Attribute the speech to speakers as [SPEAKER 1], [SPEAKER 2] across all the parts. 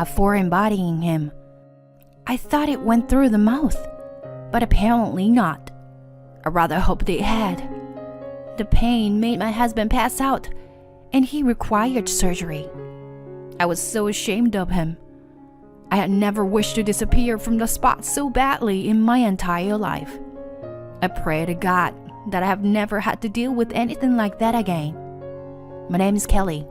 [SPEAKER 1] for embodying him. I thought it went through the mouth, but apparently not. I rather hoped it had. The pain made my husband pass out, and he required surgery. I was so ashamed of him. I had never wished to disappear from the spot so badly in my entire life. I pray to God that I have never had to deal with anything like that again. My name is Kelly.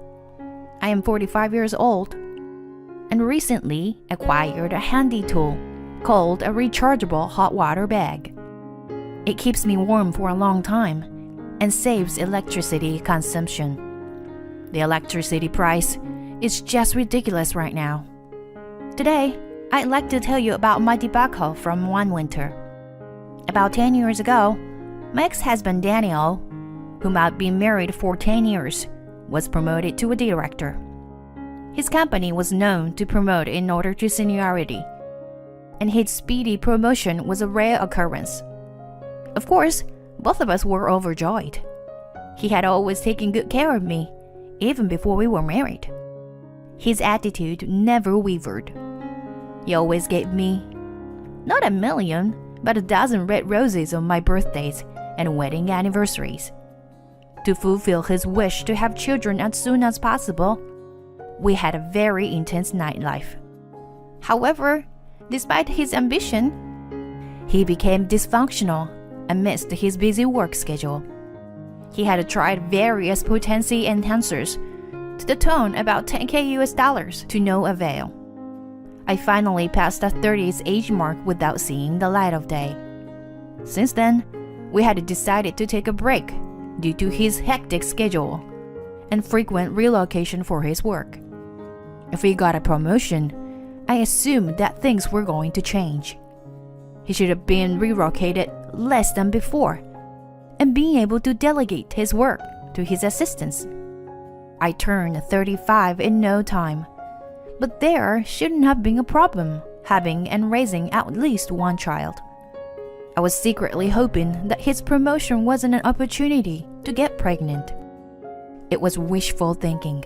[SPEAKER 1] I am 45 years old and recently acquired a handy tool called a rechargeable hot water bag. It keeps me warm for a long time and saves electricity consumption. The electricity price is just ridiculous right now. Today, I'd like to tell you about my debacle from one winter. About 10 years ago, my ex-husband Daniel, whom I'd been married for 10 years, was promoted to a director. His company was known to promote in order to seniority, and his speedy promotion was a rare occurrence. Of course, both of us were overjoyed. He had always taken good care of me, even before we were married. His attitude never wavered. He always gave me, not a million, but a dozen red roses on my birthdays and wedding anniversaries. To fulfill his wish to have children as soon as possible, we had a very intense nightlife. However, despite his ambition, he became dysfunctional amidst his busy work schedule. He had tried various potency enhancers to the tune about $10K US to no avail. I finally passed the 30s age mark without seeing the light of day. Since then, we had decided to take a break due to his hectic schedule and frequent relocation for his work. If he got a promotion, I assumed that things were going to change. He should have been relocated less than before and being able to delegate his work to his assistants. I turned 35 in no time, but there shouldn't have been a problem having and raising at least one child. I was secretly hoping that his promotion wasn't an opportunity to get pregnant. It was wishful thinking.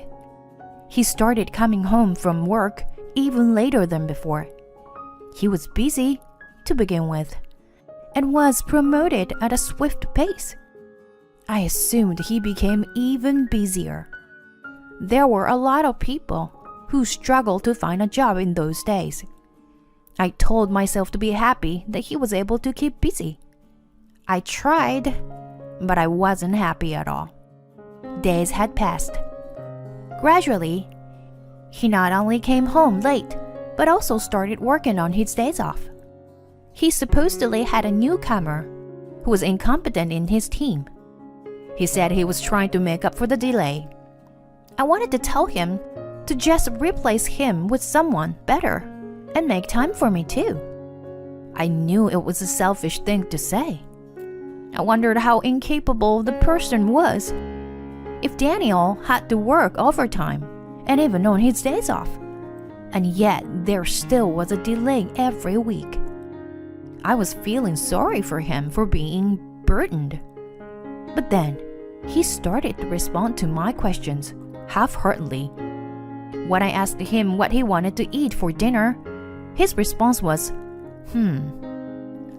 [SPEAKER 1] He started coming home from work even later than before. He was busy to begin with and was promoted at a swift pace. I assumed he became even busier. There were a lot of people who struggled to find a job in those days. I told myself to be happy that he was able to keep busy. I tried, but I wasn't happy at all. Days had passed. Gradually, he not only came home late, but also started working on his days off. He supposedly had a newcomer who was incompetent in his team. He said he was trying to make up for the delay. I wanted to tell him to just replace him with someone better and make time for me too. I knew it was a selfish thing to say. I wondered how incapable the person was if Daniel had to work overtime and even on his days off, and yet there still was a delay every week. I was feeling sorry for him for being burdened. But then he started to respond to my questions half-heartedly. When I asked him what he wanted to eat for dinner, his response was,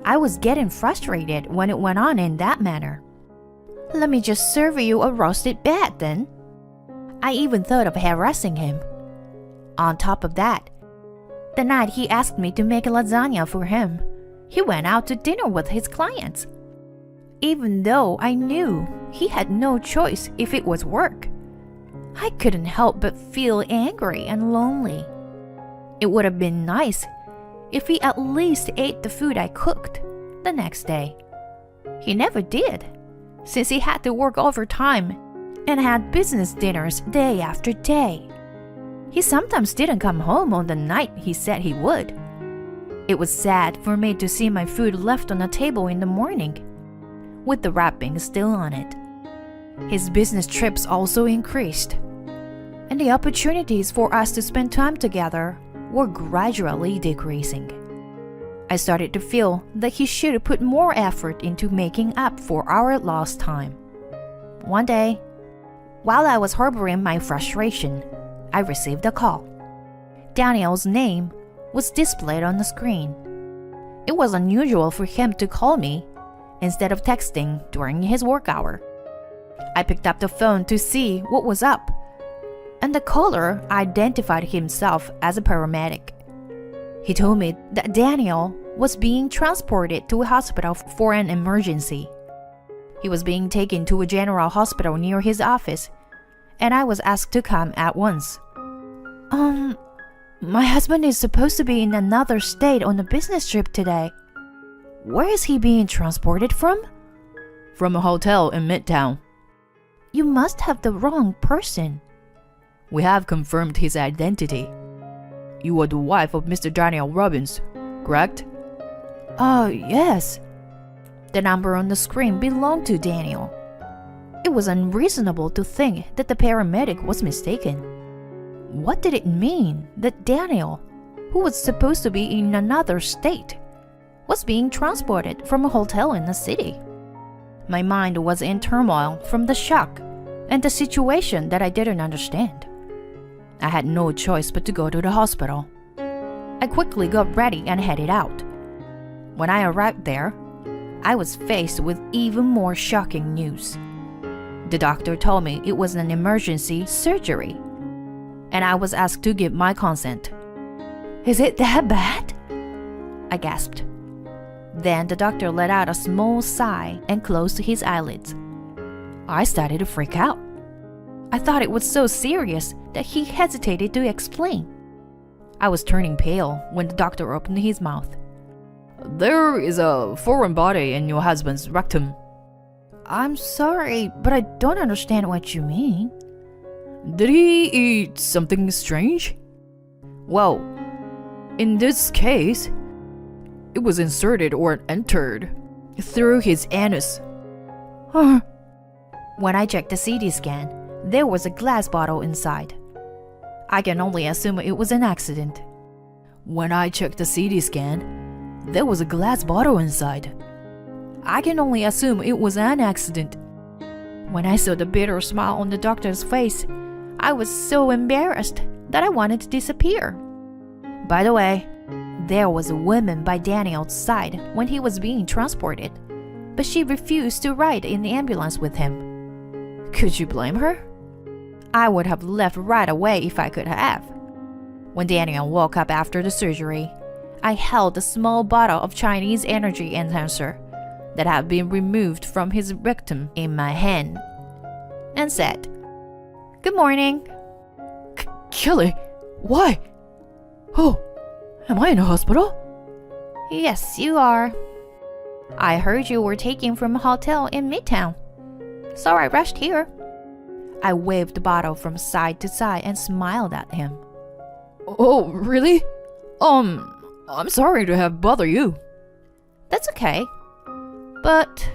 [SPEAKER 1] I was getting frustrated when it went on in that manner. Let me just serve you a roasted bat then. I even thought of harassing him. On top of that, the night he asked me to make a lasagna for him, he went out to dinner with his clients. Even though I knew he had no choice if it was work, I couldn't help but feel angry and lonely. It would have been nice if he at least ate the food I cooked the next day. He never did, since he had to work overtime and had business dinners day after day. He sometimes didn't come home on the night he said he would. It was sad for me to see my food left on the table in the morning, with the wrapping still on it. His business trips also increased, and the opportunities for us to spend time together were gradually decreasing. I started to feel that he should put more effort into making up for our lost time. One day, while I was harboring my frustration, I received a call. Daniel's name was displayed on the screen. It was unusual for him to call me instead of texting during his work hour. I picked up the phone to see what was up, and the caller identified himself as a paramedic. He told me that Daniel was being transported to a hospital for an emergency. He was being taken to a general hospital near his office, and I was asked to come at once. My husband is supposed to be in another state on a business trip today. Where is he being transported from?
[SPEAKER 2] From a hotel in Midtown.
[SPEAKER 1] You must have the wrong person.
[SPEAKER 2] We have confirmed his identity. You are the wife of Mr. Daniel Robbins, correct?
[SPEAKER 1] Oh, yes. The number on the screen belonged to Daniel. It was unreasonable to think that the paramedic was mistaken. What did it mean that Daniel, who was supposed to be in another state, was being transported from a hotel in the city? My mind was in turmoil from the shock and the situation that I didn't understand. I had no choice but to go to the hospital. I quickly got ready and headed out. When I arrived there, I was faced with even more shocking news. The doctor told me it was an emergency surgery, and I was asked to give my consent.
[SPEAKER 2] Is it that bad?
[SPEAKER 1] I gasped. Then the doctor let out a small sigh and closed his eyelids. I started to freak out. I thought it was so serious that he hesitated to explain. I was turning pale when the doctor opened his mouth.
[SPEAKER 2] There is a foreign body in your husband's rectum.
[SPEAKER 1] I'm sorry, but I don't understand what you mean.
[SPEAKER 2] Did he eat something strange? Well, in this case, it was inserted or entered through his anus.
[SPEAKER 1] When I checked the CT scan, there was a glass bottle inside. I can only assume it was an accident.
[SPEAKER 2] When I checked the CT scan, there was a glass bottle inside.
[SPEAKER 1] I can only assume it was an accident. When I saw the bitter smile on the doctor's face, I was so embarrassed that I wanted to disappear. By the way, there was a woman by Daniel's side when he was being transported, but she refused to ride in the ambulance with him. Could you blame her? I would have left right away if I could have. When Daniel woke up after the surgery, I held a small bottle of Chinese energy enhancer that had been removed from his rectum in my hand and said, "Good morning."
[SPEAKER 2] Kelly, why? Oh, am I in a hospital?
[SPEAKER 1] Yes, you are. I heard you were taken from a hotel in Midtown, so I rushed here. I waved the bottle from side to side and smiled at him.
[SPEAKER 2] Oh, really? I'm sorry to have bothered you.
[SPEAKER 1] That's okay. But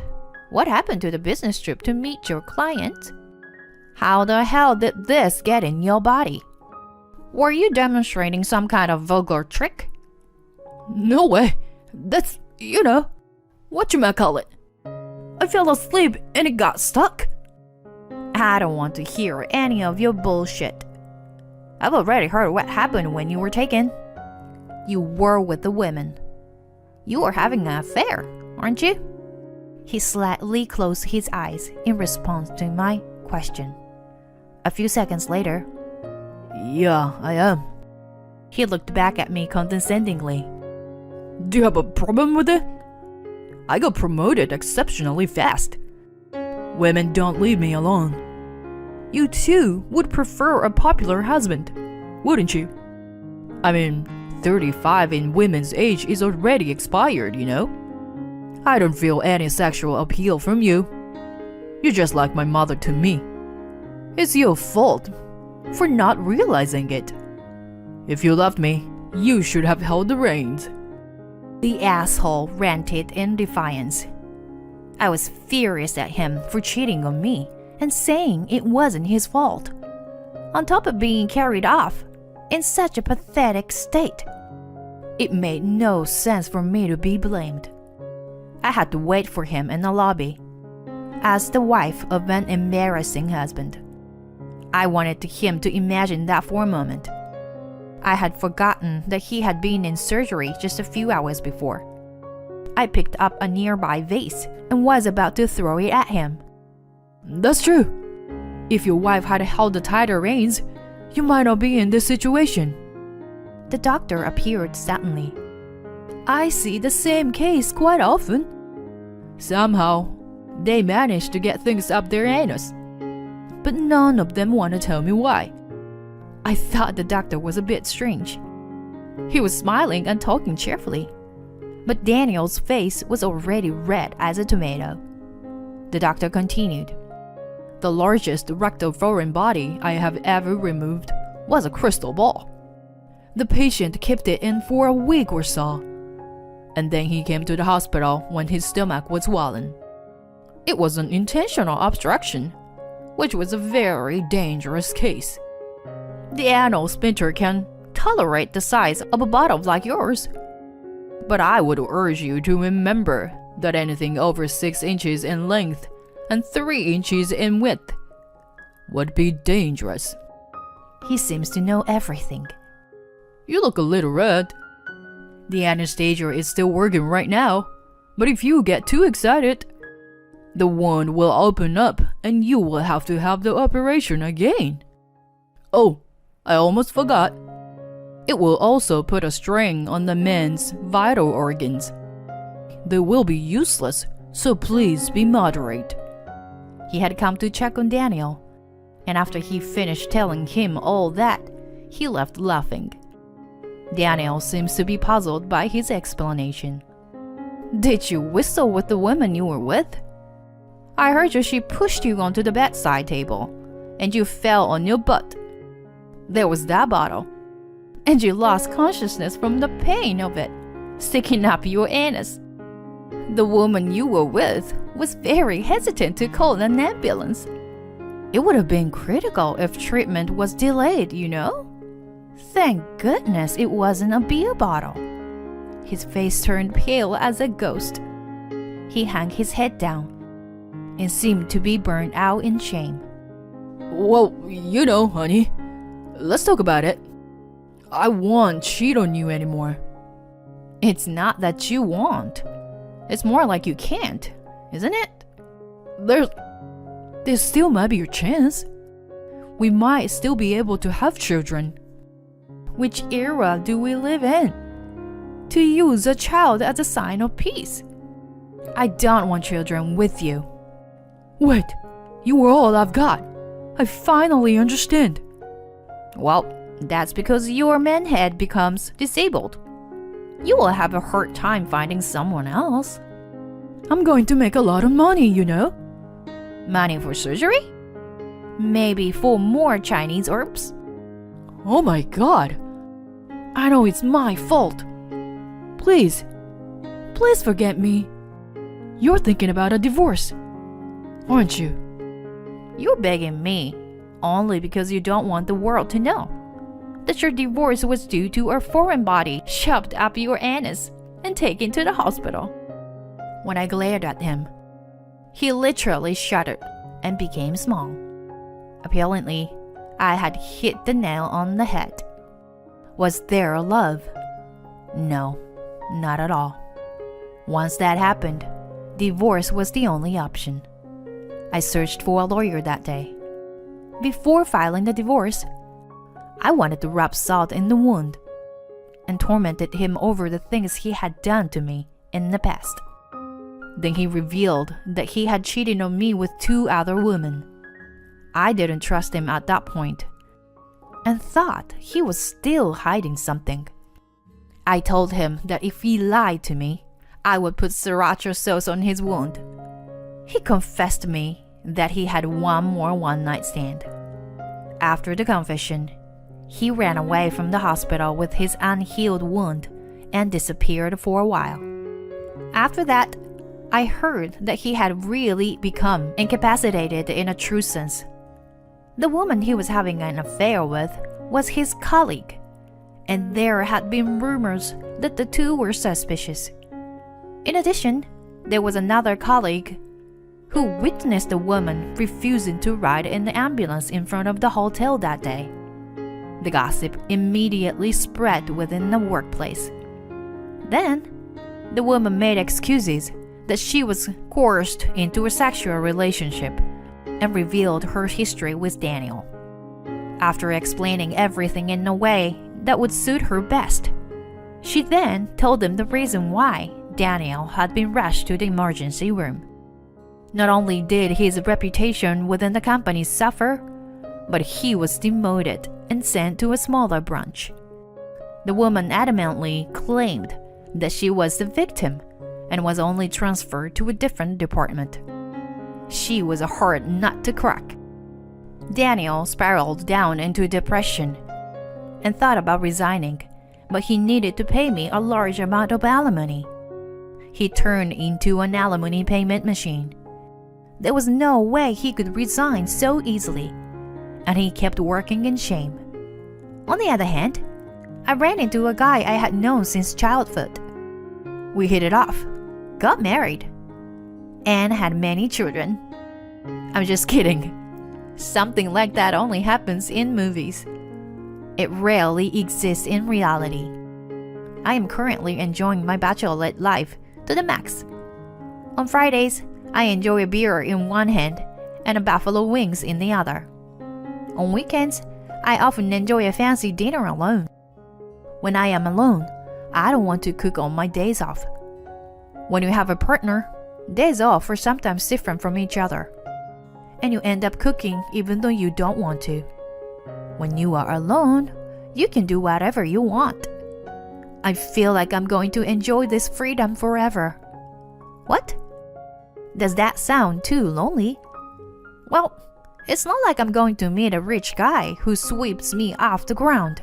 [SPEAKER 1] what happened to the business trip to meet your client? How the hell did this get in your body? Were you demonstrating some kind of vulgar trick?
[SPEAKER 2] No way. That's, whatchamacallit. I fell asleep and it got stuck.
[SPEAKER 1] I don't want to hear any of your bullshit. I've already heard what happened when you were taken. You were with the women. You were having an affair, aren't you? He slightly closed his eyes in response to my question. A few seconds later,
[SPEAKER 2] Yeah, I am.
[SPEAKER 1] He looked back at me condescendingly.
[SPEAKER 2] Do you have a problem with it? I got promoted exceptionally fast. Women don't leave me alone. You too would prefer a popular husband, wouldn't you? 35 in women's age is already expired, I don't feel any sexual appeal from you. You're just like my mother to me. It's your fault for not realizing it. If you loved me, you should have held the reins.
[SPEAKER 1] The asshole ranted in defiance. I was furious at him for cheating on me and saying it wasn't his fault, on top of being carried off in such a pathetic state. It made no sense for me to be blamed. I had to wait for him in the lobby. As the wife of an embarrassing husband, I wanted him to imagine that for a moment. I had forgotten that he had been in surgery just a few hours before. I picked up a nearby vase and was about to throw it at him.
[SPEAKER 2] That's true. If your wife had held the tighter reins, you might not be in this situation.
[SPEAKER 1] The doctor appeared suddenly.
[SPEAKER 2] I see the same case quite often. Somehow, they manage to get things up their anus. But none of them want to tell me why.
[SPEAKER 1] I thought the doctor was a bit strange. He was smiling and talking cheerfully, but Daniel's face was already red as a tomato. The doctor continued.
[SPEAKER 2] The largest rectal foreign body I have ever removed was a crystal ball. The patient kept it in for a week or so, and then he came to the hospital when his stomach was swollen. It was an intentional obstruction, which was a very dangerous case. The anal sphincter can tolerate the size of a bottle like yours. But I would urge you to remember that anything over 6 inches in length and 3 inches in width would be dangerous.
[SPEAKER 1] He seems to know everything.
[SPEAKER 2] You look a little red. The anesthesia is still working right now, but if you get too excited, the wound will open up and you will have to have the operation again. Oh, I almost forgot. It will also put a strain on the man's vital organs. They will be useless, so please be moderate.
[SPEAKER 1] He had come to check on Daniel, and after he finished telling him all that, he left laughing. Daniel seems to be puzzled by his explanation. Did you whistle with the woman you were with? I heard she pushed you onto the bedside table, and you fell on your butt. There was that bottle, and you lost consciousness from the pain of it sticking up your anus. The woman you were with was very hesitant to call an ambulance. It would have been critical if treatment was delayed, you know? Thank goodness it wasn't a beer bottle. His face turned pale as a ghost. He hung his head down and seemed to be burned out in shame.
[SPEAKER 2] Well, you know, honey, let's talk about it. I won't cheat on you anymore.
[SPEAKER 1] It's not that you won't. It's more like you can't, isn't it?
[SPEAKER 2] There still might be a chance. We might still be able to have children.
[SPEAKER 1] Which era do we live in? To use a child as a sign of peace. I don't want children with you.
[SPEAKER 2] Wait, you were all I've got. I finally understand.
[SPEAKER 1] Well, that's because your manhead becomes disabled. You will have a hard time finding someone else.
[SPEAKER 2] I'm going to make a lot of money, you know.
[SPEAKER 1] Money for surgery? Maybe for more Chinese herbs?
[SPEAKER 2] Oh my God. I know it's my fault. Please forget me. You're thinking about a divorce, aren't you?
[SPEAKER 1] You're begging me only because you don't want the world to know that your divorce was due to a foreign body shoved up your anus and taken to the hospital. When I glared at him, he literally shuddered and became small. Apparently, I had hit the nail on the head. Was there a love? No, not at all. Once that happened, divorce was the only option. I searched for a lawyer that day. Before filing the divorce, I wanted to rub salt in the wound and tormented him over the things he had done to me in the past. Then he revealed that he had cheated on me with 2 other women. I didn't trust him at that point and thought he was still hiding something. I told him that if he lied to me, I would put sriracha sauce on his wound. He confessed to me that he had one more one-night stand. After the confession, he ran away from the hospital with his unhealed wound and disappeared for a while. After that, I heard that he had really become incapacitated in a true sense. The woman he was having an affair with was his colleague, and there had been rumors that the two were suspicious. In addition, there was another colleague who witnessed the woman refusing to ride in the ambulance in front of the hotel that day. The gossip immediately spread within the workplace. Then, the woman made excuses that she was coerced into a sexual relationship and revealed her history with Daniel. After explaining everything in a way that would suit her best, she then told them the reason why Daniel had been rushed to the emergency room. Not only did his reputation within the company suffer, but he was demoted and sent to a smaller branch. The woman adamantly claimed that she was the victim and was only transferred to a different department. She was a hard nut to crack. Daniel spiraled down into depression and thought about resigning, but he needed to pay me a large amount of alimony. He turned into an alimony payment machine. There was no way he could resign so easily, and he kept working in shame. On the other hand, I ran into a guy I had known since childhood. We hit it off, got married, and had many children. I'm just kidding. Something like that only happens in movies. It rarely exists in reality. I am currently enjoying my bachelorette life to the max. On Fridays, I enjoy a beer in one hand and a buffalo wings in the other. On weekends, I often enjoy a fancy dinner alone. When I am alone, I don't want to cook on my days off. When you have a partner, days off are sometimes different from each other, and you end up cooking even though you don't want to. When you are alone, you can do whatever you want. I feel like I'm going to enjoy this freedom forever. What? Does that sound too lonely? Well, it's not like I'm going to meet a rich guy who sweeps me off the ground,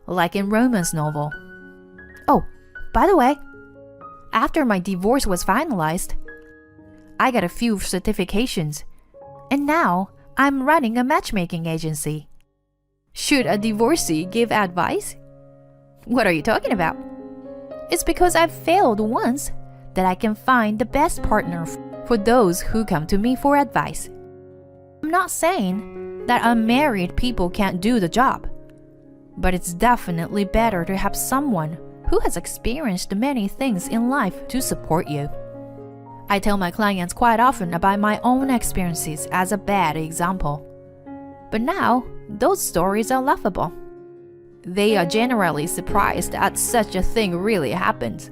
[SPEAKER 1] like in romance novel. Oh, by the way, after my divorce was finalized, I got a few certifications, and now I'm running a matchmaking agency. Should a divorcee give advice? What are you talking about? It's because I've failed once that I can find the best partner for those who come to me for advice. I'm not saying that unmarried people can't do the job, but it's definitely better to have someone who has experienced many things in life to support you. I tell my clients quite often about my own experiences as a bad example, but now those stories are laughable. They are generally surprised that such a thing really happened.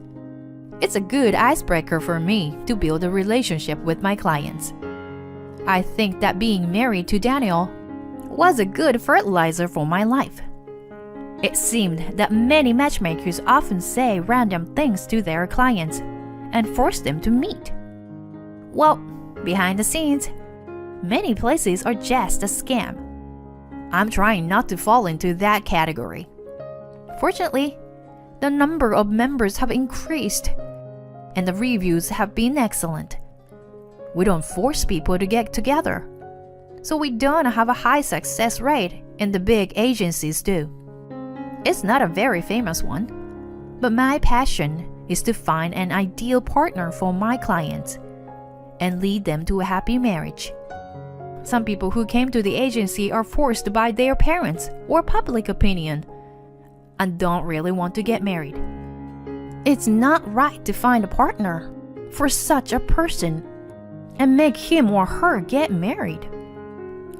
[SPEAKER 1] It's a good icebreaker for me to build a relationship with my clients. I think that being married to Daniel was a good fertilizer for my life. It seemed that many matchmakers often say random things to their clients and force them to meet. Well, behind the scenes, many places are just a scam. I'm trying not to fall into that category. Fortunately, the number of members have increased, and the reviews have been excellent. We don't force people to get together, so we don't have a high success rate in the big agencies do. It's not a very famous one, but my passion is to find an ideal partner for my clients and lead them to a happy marriage. Some people who came to the agency are forced by their parents or public opinion and don't really want to get married. It's not right to find a partner for such a person and make him or her get married.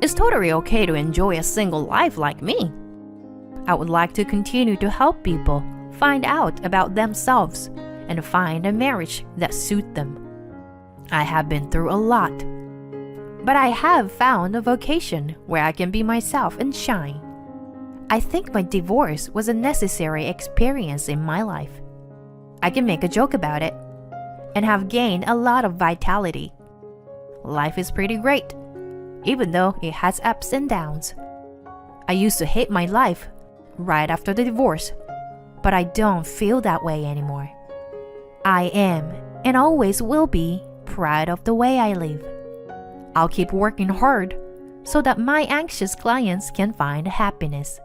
[SPEAKER 1] It's totally okay to enjoy a single life like me. I would like to continue to help people find out about themselves and find a marriage that suits them. I have been through a lot, but I have found a vocation where I can be myself and shine. I think my divorce was a necessary experience in my life. I can make a joke about it and have gained a lot of vitality. Life is pretty great, even though it has ups and downs. I used to hate my life right after the divorce, but I don't feel that way anymore. I am and always will be proud of the way I live. I'll keep working hard so that my anxious clients can find happiness.